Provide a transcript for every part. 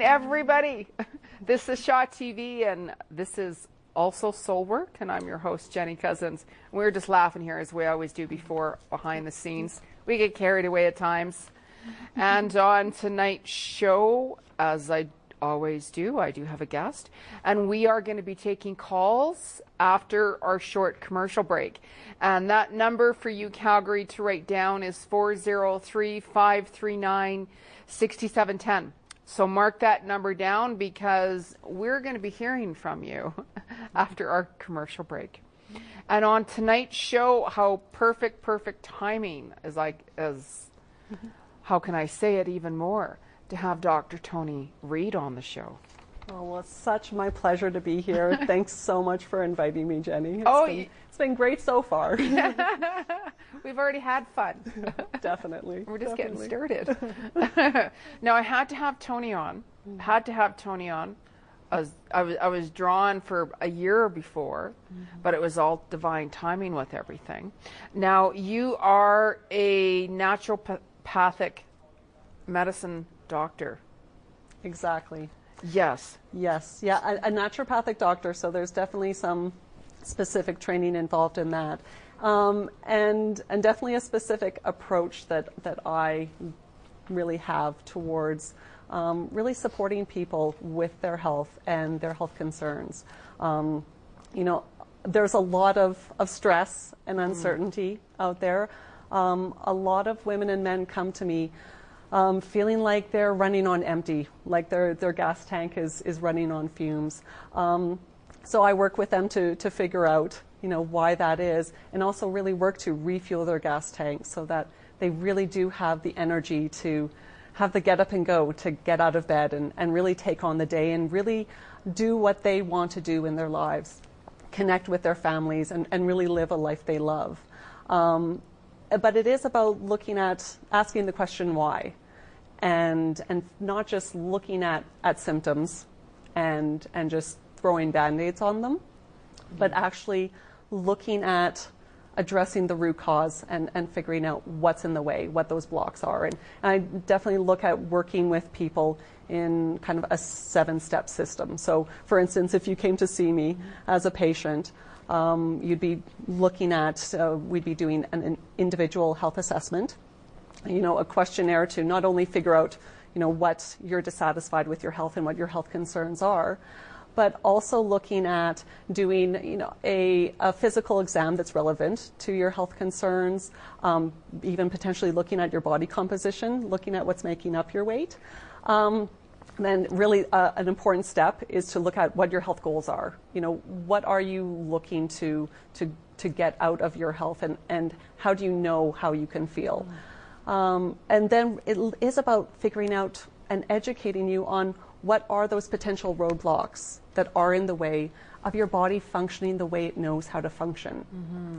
morning, everybody. This is Shaw TV, and this is also Soul Work, and I'm your host, Jeni Cousins. We're just laughing here, as we always do behind the scenes. We get carried away at times. And on tonight's show, as I always do, I do have a guest, and we are going to be taking calls after our short commercial break. And that number for you, Calgary, to write down is 403-539-6710. So mark that number down, because we're going to be hearing from you after our commercial break. And on tonight's show, how perfect timing is, how can I say it even more, to have Dr. Toni Reid on the show. Oh, well, it's such my pleasure to be here. Thanks so much for inviting me, Jeni. It's been great so far. We've already had fun. Definitely. We're just getting started. Now, I had to have Toni on. I was drawn for a year before, but it was all divine timing with everything. Now, you are a naturopathic medicine doctor. Exactly. Yes. Yes. Yeah, a naturopathic doctor, so there's definitely some specific training involved in that. And definitely a specific approach that I really have towards really supporting people with their health and their health concerns. You know, there's a lot of stress and uncertainty out there. A lot of women and men come to me feeling like they're running on empty, like their gas tank is running on fumes. So I work with them to figure out, you know, why that is, and also really work to refuel their gas tank so that they really do have the energy to have the get up and go, to get out of bed and really take on the day and really do what they want to do in their lives, connect with their families and really live a life they love. But it is about looking at, asking the question why, and not just looking at symptoms and just throwing Band-Aids on them, but actually looking at addressing the root cause and figuring out what's in the way, what those blocks are. And I definitely look at working with people in kind of a 7-step system. So for instance, if you came to see me as a patient, you'd be looking at, we'd be doing an individual health assessment, you know, a questionnaire to not only figure out, you know, what you're dissatisfied with your health and what your health concerns are, but also looking at doing, you know, a physical exam that's relevant to your health concerns, even potentially looking at your body composition, looking at what's making up your weight. Then really an important step is to look at what your health goals are. You know, what are you looking to get out of your health, and how do you know how you can feel? And then it is about figuring out and educating you on what are those potential roadblocks that are in the way of your body functioning the way it knows how to function.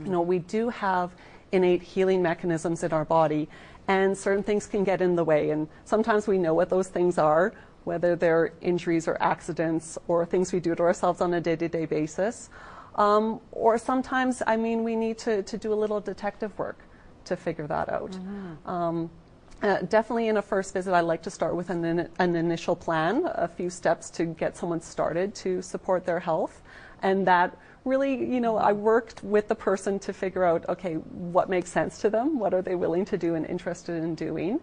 You know, we do have innate healing mechanisms in our body, and certain things can get in the way, and sometimes we know what those things are, whether they're injuries or accidents or things we do to ourselves on a day-to-day basis. Or sometimes, I mean, we need to do a little detective work to figure that out. Definitely in a first visit, I like to start with an initial plan, a few steps to get someone started to support their health. And that really, you know, I worked with the person to figure out, okay, what makes sense to them? What are they willing to do and interested in doing?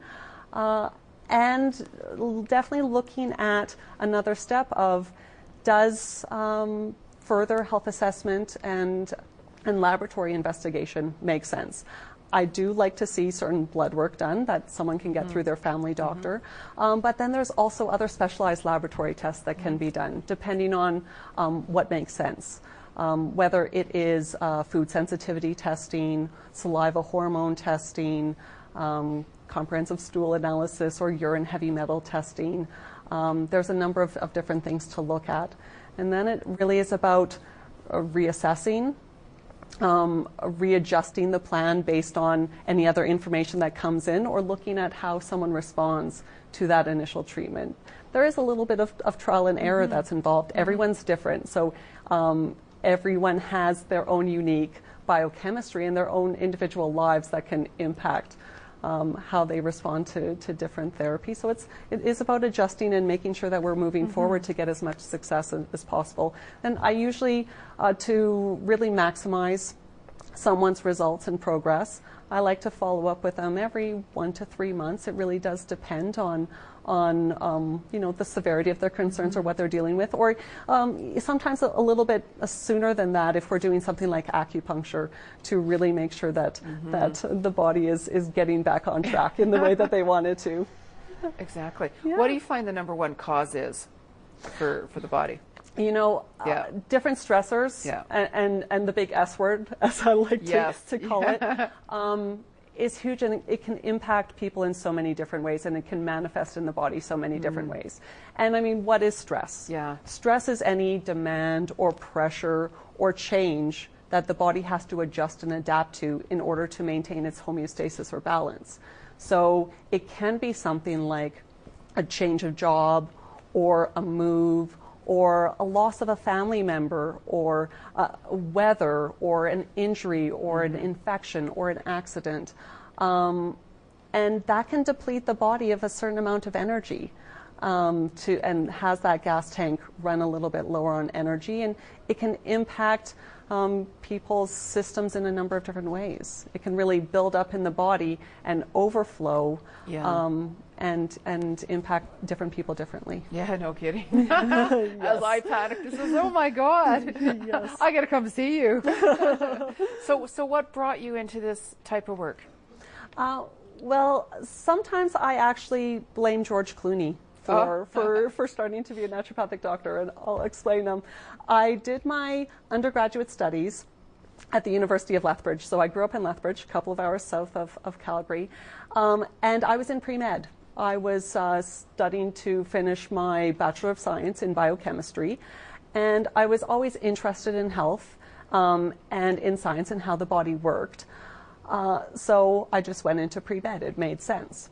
And definitely looking at another step of, does further health assessment and laboratory investigation make sense? I do like to see certain blood work done that someone can get through their family doctor. But then there's also other specialized laboratory tests that can be done, depending on what makes sense. Whether it is food sensitivity testing, saliva hormone testing, comprehensive stool analysis, or urine heavy metal testing. There's a number of different things to look at. And then it really is about reassessing, readjusting the plan based on any other information that comes in, or looking at how someone responds to that initial treatment. There is a little bit of trial and error that's involved. Everyone's different, so everyone has their own unique biochemistry and their own individual lives that can impact how they respond to different therapies. So it is about adjusting and making sure that we're moving forward to get as much success as possible. And I usually, to really maximize someone's results and progress, I like to follow up with them every 1 to 3 months. It really does depend on the severity of their concerns or what they're dealing with, or sometimes a little bit sooner than that if we're doing something like acupuncture, to really make sure that the body is getting back on track in the way that they want it to. Exactly. Yeah. What do you find the number one cause is for the body? Different stressors, and the big S word, as I like to call it, is huge, and it can impact people in so many different ways, and it can manifest in the body so many different ways. And I mean, what is stress? Yeah. Stress is any demand or pressure or change that the body has to adjust and adapt to in order to maintain its homeostasis or balance. So it can be something like a change of job, or a move, or a loss of a family member, or weather, or an injury, or an infection, or an accident. And that can deplete the body of a certain amount of energy, and has that gas tank run a little bit lower on energy. And it can impact people's systems in a number of different ways. It can really build up in the body and overflow, and impact different people differently. Yeah, no kidding. As I panicked, I says, "Oh my God, Yes. I got to come see you." So what brought you into this type of work? Well, sometimes I actually blame George Clooney for starting to be a naturopathic doctor, and I'll explain them. I did my undergraduate studies at the University of Lethbridge. So I grew up in Lethbridge, a couple of hours south of Calgary, and I was in pre-med. I was studying to finish my Bachelor of Science in biochemistry, and I was always interested in health and in science and how the body worked. So I just went into pre-med. It made sense.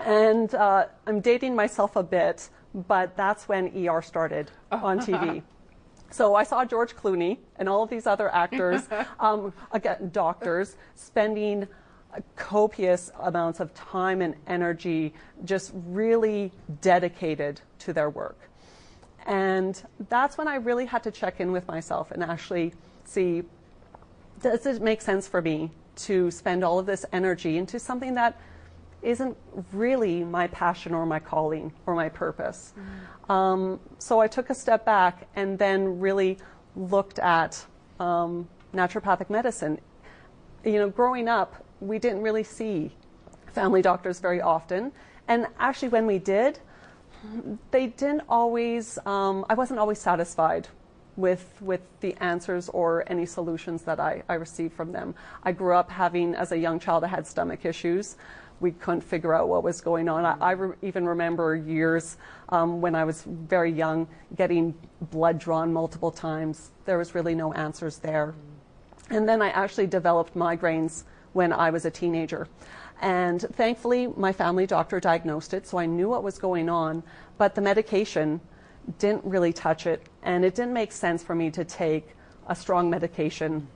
And I'm dating myself a bit, but that's when ER started on TV. So I saw George Clooney and all of these other actors, again, doctors, spending copious amounts of time and energy just really dedicated to their work. And that's when I really had to check in with myself and actually see, does it make sense for me to spend all of this energy into something that isn't really my passion or my calling or my purpose? So I took a step back and then really looked at naturopathic medicine. Growing up, we didn't really see family doctors very often. And actually when we did, they didn't always, I wasn't always satisfied with the answers or any solutions that I received from them. I grew up having, as a young child, I had stomach issues. We couldn't figure out what was going on. I even remember years when I was very young getting blood drawn multiple times. There was really no answers there. And then I actually developed migraines when I was a teenager. And thankfully, my family doctor diagnosed it, so I knew what was going on, but the medication didn't really touch it, and it didn't make sense for me to take a strong medication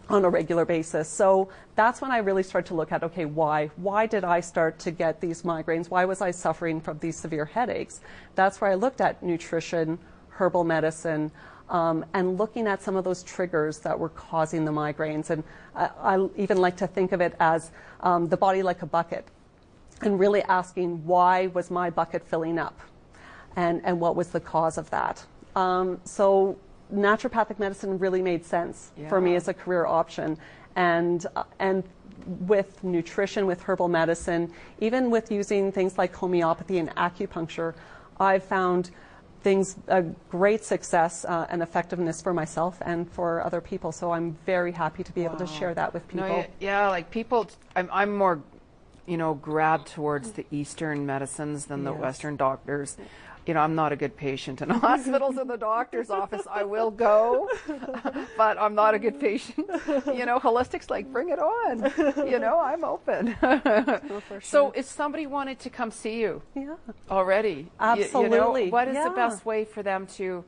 on a regular basis. So that's when I really started to look at, okay, why? Why did I start to get these migraines? Why was I suffering from these severe headaches? That's where I looked at nutrition, herbal medicine, and looking at some of those triggers that were causing the migraines. And I even like to think of it as the body like a bucket, and really asking, why was my bucket filling up? And what was the cause of that? So naturopathic medicine really made sense for me as a career option. And with nutrition, with herbal medicine, even with using things like homeopathy and acupuncture, I've found a great success and effectiveness for myself and for other people. So I'm very happy to be able to share that with people. No, like people, I'm more, grabbed towards the Eastern medicines than the Western doctors. I'm not a good patient in hospitals and the doctor's office. I will go, but I'm not a good patient. Holistic's like, bring it on. I'm open. So if somebody wanted to come see you already, absolutely. What is the best way for them to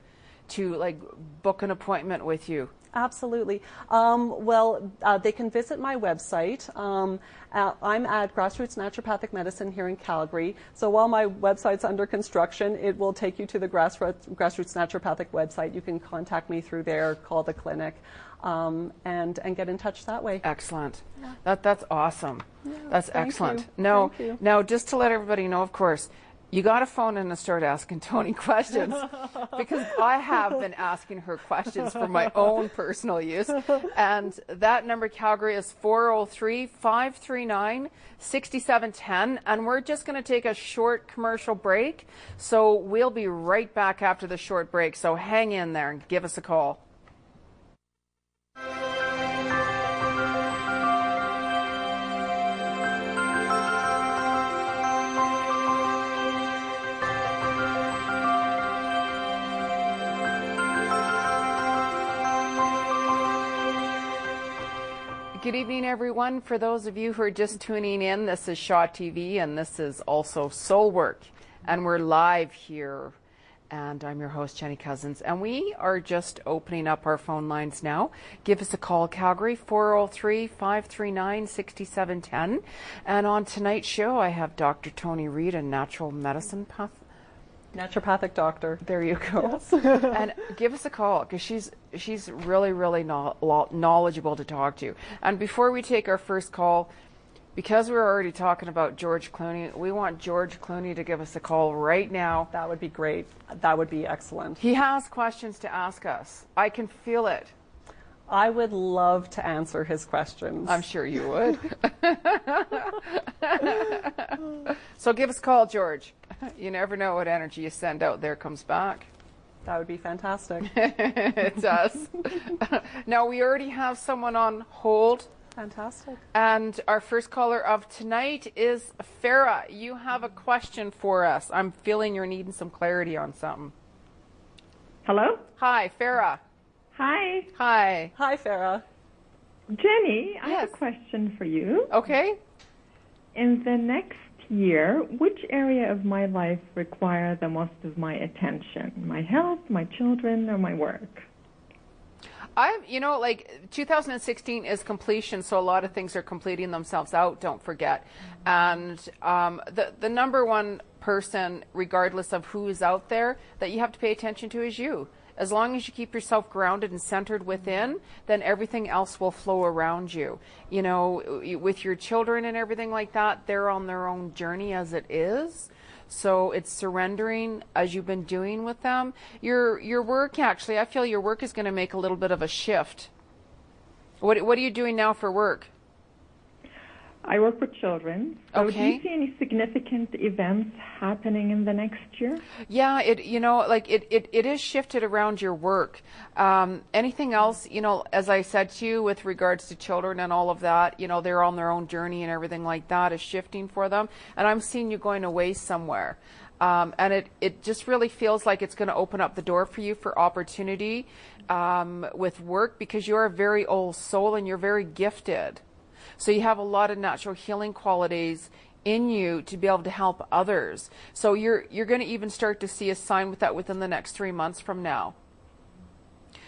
like book an appointment with you? Absolutely. They can visit my website. I'm at Grassroots Naturopathic Medicine here in Calgary. So while my website's under construction, it will take you to the Grassroots Naturopathic website. You can contact me through there, call the clinic, and get in touch that way. Excellent. Yeah. That's awesome. Yeah, that's excellent. Now, just to let everybody know, of course, you got to phone in and start asking Toni questions, because I have been asking her questions for my own personal use. And that number, Calgary, is 403-539-6710. And we're just going to take a short commercial break. So we'll be right back after the short break. So hang in there and give us a call. Good evening, everyone. For those of you who are just tuning in, this is Shaw TV, and this is also Soul Work, and we're live here. And I'm your host, Jeni Cousins, and we are just opening up our phone lines now. Give us a call, Calgary, 403-539-6710. And on tonight's show, I have Dr. Toni Reid, a natural medicine naturopathic doctor. There you go. Yes. And give us a call, because she's really, really knowledgeable to talk to. And before we take our first call, because we're already talking about George Clooney, we want George Clooney to give us a call right now. That would be great. That would be excellent. He has questions to ask us. I can feel it. I would love to answer his questions. I'm sure you would. So give us a call, George. You never know what energy you send out there comes back. That would be fantastic. It does. Now, we already have someone on hold. Fantastic. And our first caller of tonight is Farah. You have a question for us. I'm feeling you're needing some clarity on something. Hello? Hi, Farah. Hi. Hi. Hi, Farah. Jenny, I Yes. have a question for you. Okay. In the next year, which area of my life require the most of my attention? My health, my children, or my work? 2016 is completion, so a lot of things are completing themselves out, don't forget. And the number one person, regardless of who is out there, that you have to pay attention to is you. As long as you keep yourself grounded and centered within, then everything else will flow around you. You know, with your children and everything like that, they're on their own journey as it is. So it's surrendering as you've been doing with them. Your work, actually, I feel your work is going to make a little bit of a shift. What are you doing now for work? I work with children. So Okay. do you see any significant events happening in the next year? Yeah, it is shifted around your work. Anything else, as I said to you with regards to children and all of that, they're on their own journey and everything like that is shifting for them. And I'm seeing you going away somewhere. And it just really feels like it's going to open up the door for you for opportunity with work, because you're a very old soul and you're very gifted. So you have a lot of natural healing qualities in you to be able to help others. So you're going to even start to see a sign with that within the next 3 months from now.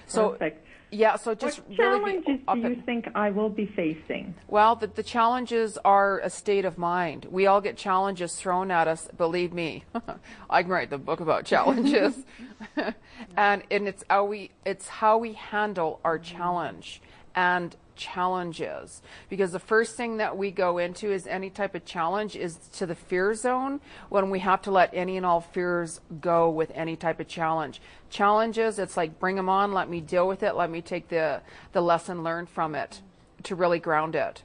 So, Perfect. Yeah, so just What really challenges do you think I will be facing? Well, the challenges are a state of mind. We all get challenges thrown at us, believe me. I can write the book about challenges. and it's how we handle our challenge and challenges, because the first thing that we go into is any type of challenge is to the fear zone, when we have to let any and all fears go with any type of challenge. Challenges, it's like, bring them on, let me deal with it, let me take the lesson learned from it to really ground it.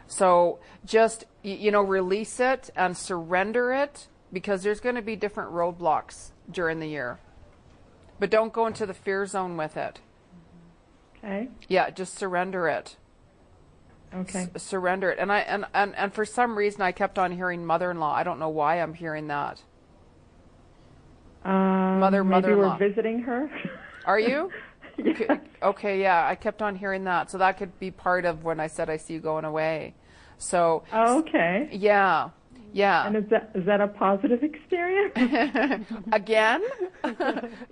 So just release it and surrender it, because there's going to be different roadblocks during the year, but don't go into the fear zone with it. Okay. Yeah, just surrender it. Okay. Surrender it. And for some reason I kept on hearing mother-in-law. I don't know why I'm hearing that. Maybe Mother-in-law. we're visiting her. Are you? Yeah. Okay, yeah, I kept on hearing that. So that could be part of when I said I see you going away. So Okay. yeah. Yeah. And is that a positive experience? Again,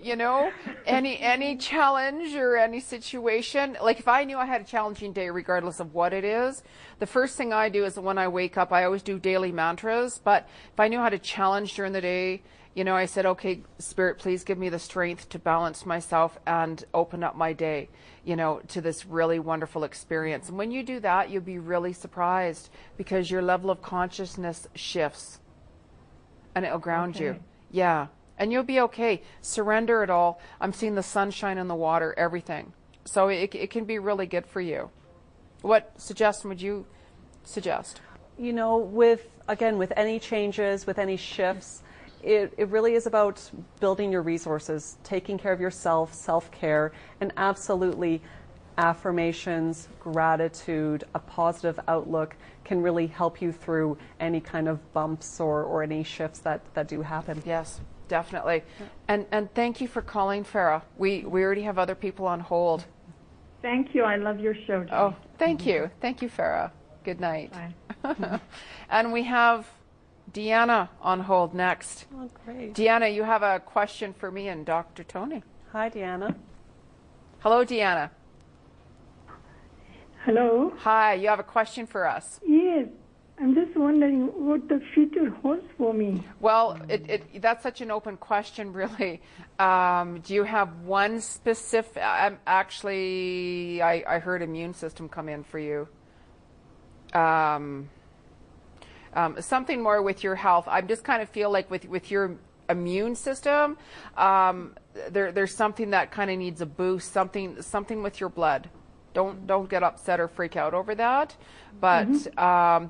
you know, any challenge or any situation, like if I knew I had a challenging day, regardless of what it is, the first thing I do is when I wake up, I always do daily mantras. But if I knew how to challenge during the day, you know, I said, okay, Spirit, please give me the strength to balance myself and open up my day, you know, to this really wonderful experience. And when you do that, you'll be really surprised because your level of consciousness shifts and it'll ground you. Yeah. And you'll be okay. Surrender it all. I'm seeing the sunshine in the water, everything. So it can be really good for you. What suggestion would you suggest? You know, with any changes, with any shifts, it really is about building your resources, taking care of yourself, self-care, and absolutely affirmations, gratitude, a positive outlook can really help you through any kind of bumps or any shifts that do happen. Yes, definitely. And thank you for calling, Farah. We already have other people on hold. Thank you. I love your show, Jeni. Oh, thank you. Thank you, Farah. Good night. Bye. And we have Deanna on hold next. Oh, great. Deanna, you have a question for me and Dr. Toni. Hi, Deanna. Hello, Deanna. Hello. Hi, you have a question for us. Yes. I'm just wondering what the future holds for me. Well, that's such an open question, really. Do you have one specific, actually, I heard immune system come in for you. Something more with your health. I just kind of feel like with your immune system, there's something that kind of needs a boost, something with your blood. Don't get upset or freak out over that. But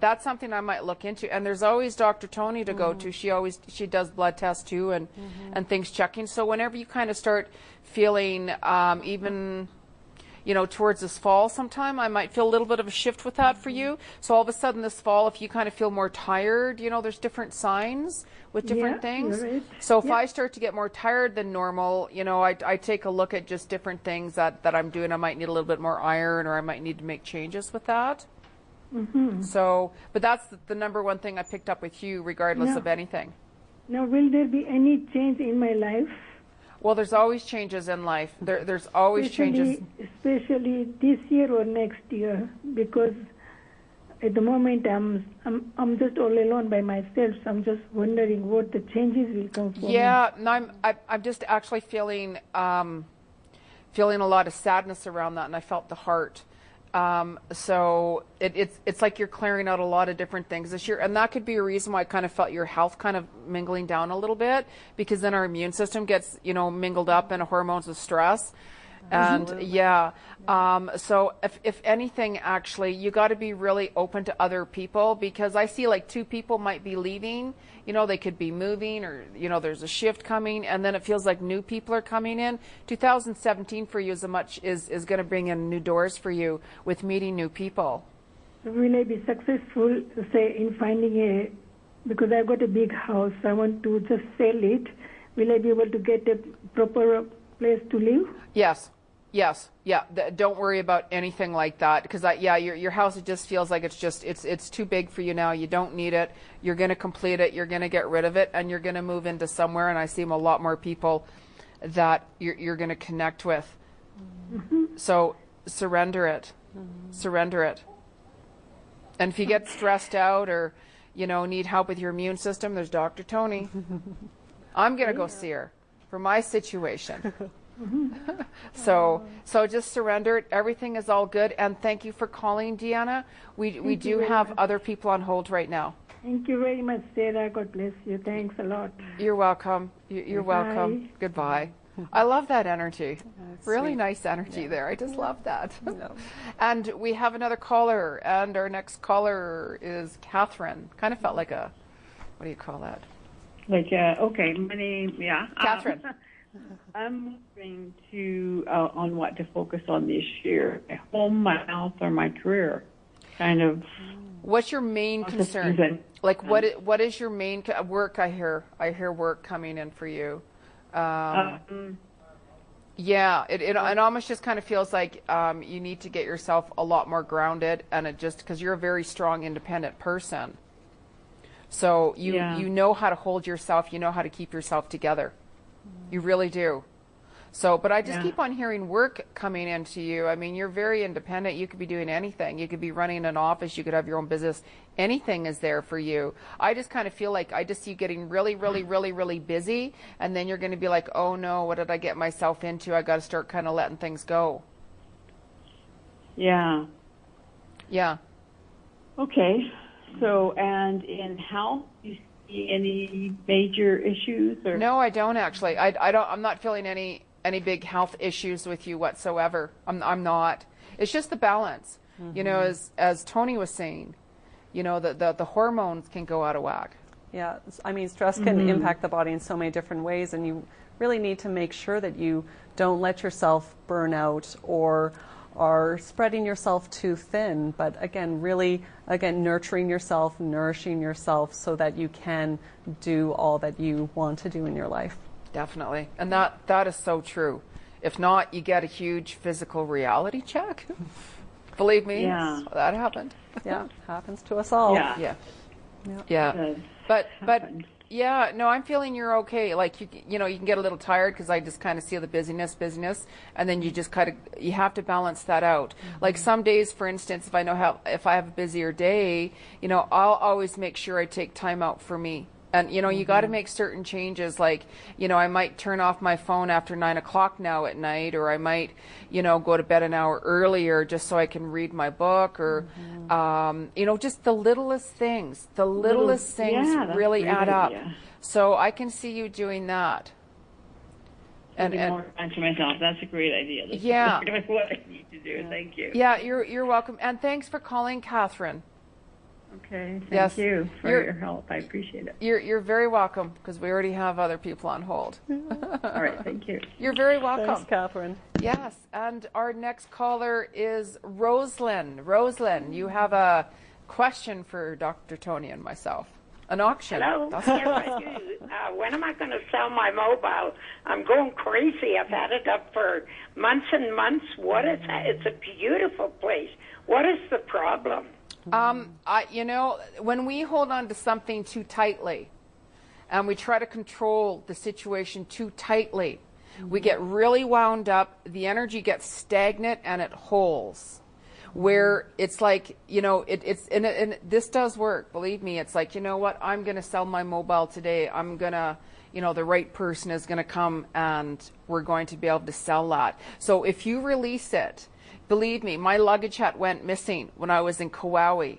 that's something I might look into. And there's always Dr. Toni to go to. She does blood tests too and things checking. So whenever you kind of start feeling even, you know, towards this fall sometime, I might feel a little bit of a shift with that for you. So all of a sudden this fall, if you kind of feel more tired, you know, there's different signs with different things. Right. So if I start to get more tired than normal, you know, I take a look at just different things that I'm doing. I might need a little bit more iron, or I might need to make changes with that. So, but that's the number one thing I picked up with you, regardless of anything. Now, will there be any change in my life? Well, there's always changes in life. There's always changes. Especially this year or next year, because at the moment I'm just all alone by myself. So I'm just wondering what the changes will come for me. Yeah, no, I'm just actually feeling a lot of sadness around that, and I felt the heart. So it's like you're clearing out a lot of different things this year, and that could be a reason why I kind of felt your health kind of mingling down a little bit, because then our immune system gets, you know, mingled up in hormones of stress. And so if anything, actually, you got to be really open to other people, because I see like two people might be leaving, you know, they could be moving, or, you know, there's a shift coming, and then it feels like new people are coming in. 2017 for you is going to bring in new doors for you with meeting new people. Will I be successful, say, in finding because I've got a big house, I want to just sell it. Will I be able to get a proper place to live? Yes. Yeah. Don't worry about anything like that, because your house, it just feels like it's too big for you now. You don't need it. You're going to complete it. You're going to get rid of it, and you're going to move into somewhere. And I see a lot more people that you're going to connect with. So surrender it. Surrender it. And if you get stressed out or, you know, need help with your immune system, there's Dr. Toni. I'm going to go see her for my situation. So just surrender it. Everything is all good. And thank you for calling, Deanna. We do have other people on hold right now. Thank you very much, Sarah. God bless you. Thanks a lot. You're welcome. You're welcome. Goodbye. I love that energy. Really sweet. Nice energy there. I just love that. And we have another caller, and our next caller is Catherine. Kind of felt like a, what do you call that? Like, okay, my name, Catherine. I'm wondering on what to focus on this year: my home, my health, or my career. Kind of. What's your main concern? Like, what is your main work? I hear work coming in for you. Yeah, it almost just kind of feels like you need to get yourself a lot more grounded, and it just because you're a very strong, independent person. So you Yeah. you know how to hold yourself, you know how to keep yourself together. You really do. So, but I just Yeah. keep on hearing work coming into you. I mean, you're very independent. You could be doing anything. You could be running an office. You could have your own business. Anything is there for you. I just kind of feel like I just see you getting really, really, really, really busy. And then you're going to be like, oh no, what did I get myself into? I got to start kind of letting things go. Yeah. Yeah. Okay. So, and in health, do you see any major issues? Or? No, I don't actually. I'm not feeling any big health issues with you whatsoever. I'm not. It's just the balance. You know, as Toni was saying, you know, the hormones can go out of whack. Yeah, I mean, stress can impact the body in so many different ways, and you really need to make sure that you don't let yourself burn out or are spreading yourself too thin. But again, really, nurturing yourself, nourishing yourself so that you can do all that you want to do in your life. Definitely. And that is so true. If not, you get a huge physical reality check. Believe me, Yeah. that happened. Yeah, happens to us all. Yeah. Yeah. Yeah. Yeah. Does But happen. yeah, no, I'm feeling you're okay. Like you know, you can get a little tired because I just kind of see the busyness, and then you just you have to balance that out. Like some days, for instance, if I have a busier day, you know, I'll always make sure I take time out for me. And, you know, you got to make certain changes. Like, you know, I might turn off my phone after 9 o'clock now at night, or I might, you know, go to bed an hour earlier just so I can read my book, or, you know, just the littlest things. The littlest things yeah, that's really a great add up. idea. So I can see you doing that. Taking more time to myself. That's a great idea. That's Yeah. exactly what I need to do. Thank you. Yeah, you're welcome. And thanks for calling, Catherine. Okay. Thank Yes. you for You're- your help. I appreciate it. You're very welcome, because we already have other people on hold. All right. Thank you. You're very welcome. Thanks, Catherine. Yes, and our next caller is Rosalind. Rosalind, you have a question for Dr. Toni and myself. An auction. Hello. That's Yes, I do. When am I going to sell my mobile? I'm going crazy. I've had it up for months and months. What is that? It's a beautiful place. What is the problem? You know, when we hold on to something too tightly and we try to control the situation too tightly, we get really wound up, the energy gets stagnant, and it holds. Where it's like, you know, and this does work, believe me. It's like, you know what, I'm going to sell my mobile today. I'm going to, you know, the right person is going to come and we're going to be able to sell that. So if you release it, believe me, my luggage hat went missing when I was in Kauai.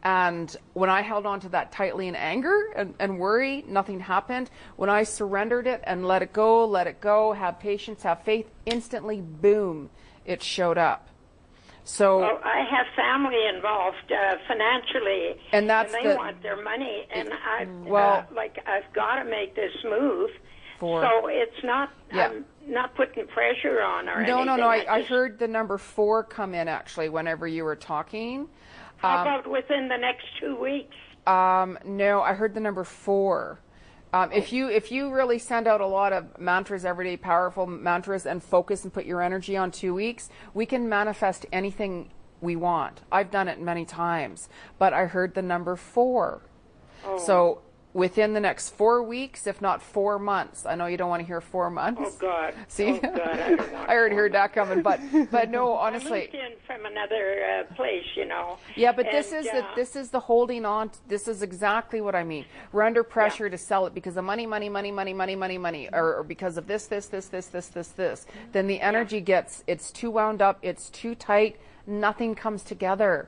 And when I held on to that tightly in anger and worry, nothing happened. When I surrendered it and let it go, have patience, have faith, instantly, boom, it showed up. So, Well, I have family involved financially, And that's they the- want their money, and Well- I've got to make this move. For- So it's not Yeah. I'm not putting pressure on or anything. no. I just- heard the number 4 come in actually whenever you were talking. How about within the next 2 weeks? No, I heard the number 4. If you really send out a lot of mantras every day, powerful mantras, and focus and put your energy on 2 weeks, we can manifest anything we want. I've done it many times, but I heard the number 4. Oh. So within the next 4 weeks, if not 4 months. I know you don't want to hear 4 months. Oh God! See, Oh God! I don't want I already heard that coming, but no, I honestly. moved in from another place, you know. Yeah, but this And, is the holding on. This is exactly what I mean. We're under pressure to sell it because of money, or because of this. Then the energy it's too wound up, it's too tight, nothing comes together.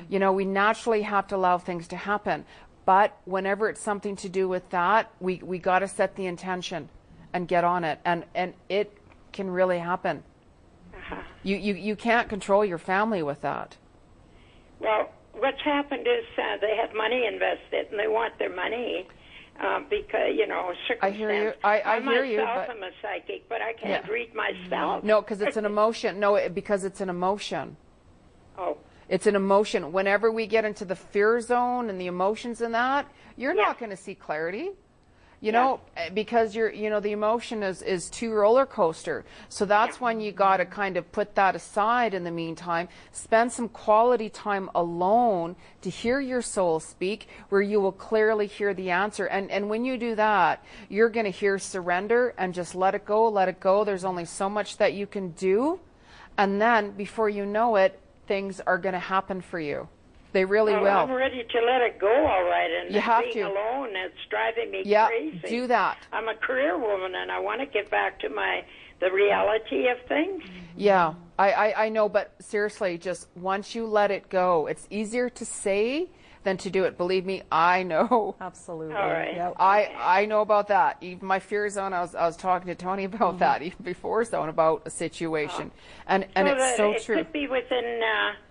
You know, we naturally have to allow things to happen. But whenever it's something to do with that, we got to set the intention and get on it, and it can really happen. You can't control your family with that. Well, what's happened is they have money invested and they want their money because, you know, circumstance. I hear you. I hear you. Myself, But I'm a psychic, but I can't read myself. no, because it's an emotion. No, because it's an emotion. Oh. It's an emotion. Whenever we get into the fear zone and the emotions in that, you're not going to see clarity. You know, because the emotion is too roller coaster. So that's when you got to kind of put that aside in the meantime, spend some quality time alone to hear your soul speak, where you will clearly hear the answer. And when you do that, you're going to hear surrender and just let it go, let it go. There's only so much that you can do. And then before you know it, things are going to happen for you. They really will. I'm ready to let it go, all right. And you have being to. alone, it's driving me crazy. Do that. I'm a career woman, and I want to get back to the reality of things. Yeah, I know, but seriously, just once you let it go, it's easier to say than to do it. Believe me, I know. Absolutely. All right. Yep. I know about that. Even my fear zone, I was talking to Toni about that, even before zone, about a situation. And it's so true. It could be within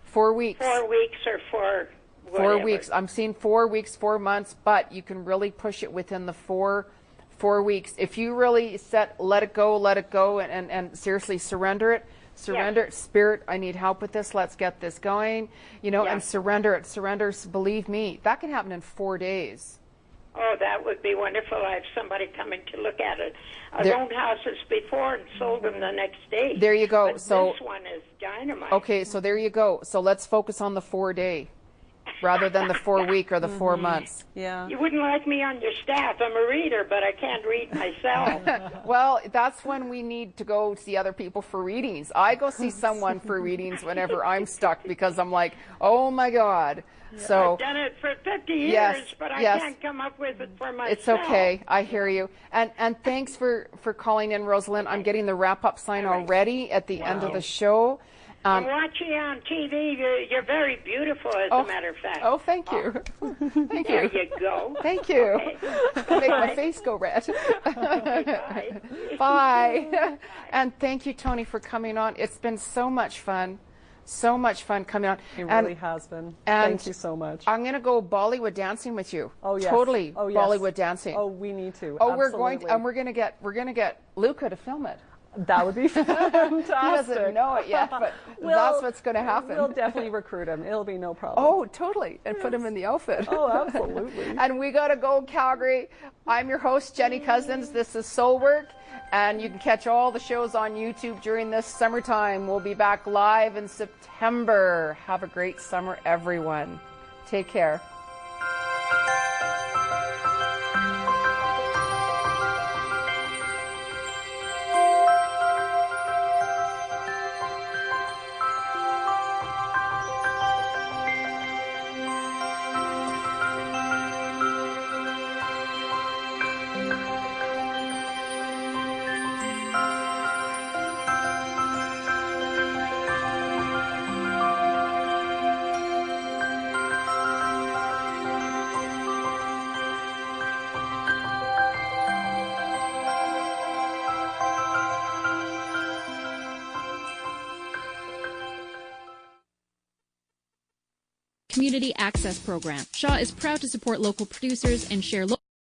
4 weeks. 4 weeks or 4 whatever. 4 weeks. I'm seeing 4 weeks, 4 months, but you can really push it within the 4 weeks. If you really let it go, and seriously surrender it. Surrender it. Spirit, I need help with this. Let's get this going. And surrender it. Surrender. Believe me, that can happen in 4 days. Oh, that would be wonderful. I have somebody coming to look at it. I've owned houses before and sold them the next day. There you go. But So this one is dynamite. Okay, so there you go. So let's focus on the 4 day rather than the 4 week or the 4 months. Yeah. You wouldn't like me on your staff. I'm a reader, but I can't read myself. Well, that's when we need to go see other people for readings. I go see someone for readings whenever I'm stuck, because I'm like, oh my God. So I've done it for 50 years, yes, but I yes. can't come up with it for myself. It's okay. I hear you. And thanks for calling in, Rosalind. I'm getting the wrap-up sign already at the end of the show. I'm watching you on TV. You're very beautiful, as a matter of fact. Oh, thank you. Thank you. There you go. Thank you. Okay. Make my face go red. Bye. Bye. And thank you, Toni, for coming on. It's been so much fun. So much fun coming on. It really has been. Thank you so much. I'm going to go Bollywood dancing with you. Oh yes. Totally. Oh yes. Bollywood dancing. Oh, we need to. Oh, Absolutely. we're going to get Luca to film it. That would be fantastic. He doesn't know it yet, but that's what's going to happen. We'll definitely recruit him. It'll be no problem. Oh, totally. And put him in the outfit. Oh, absolutely. And we got to go, Calgary. I'm your host, Jeni Cousins. This is Soul Work. And you can catch all the shows on YouTube during this summertime. We'll be back live in September. Have a great summer, everyone. Take care. Community Access Program. Shaw is proud to support local producers and share local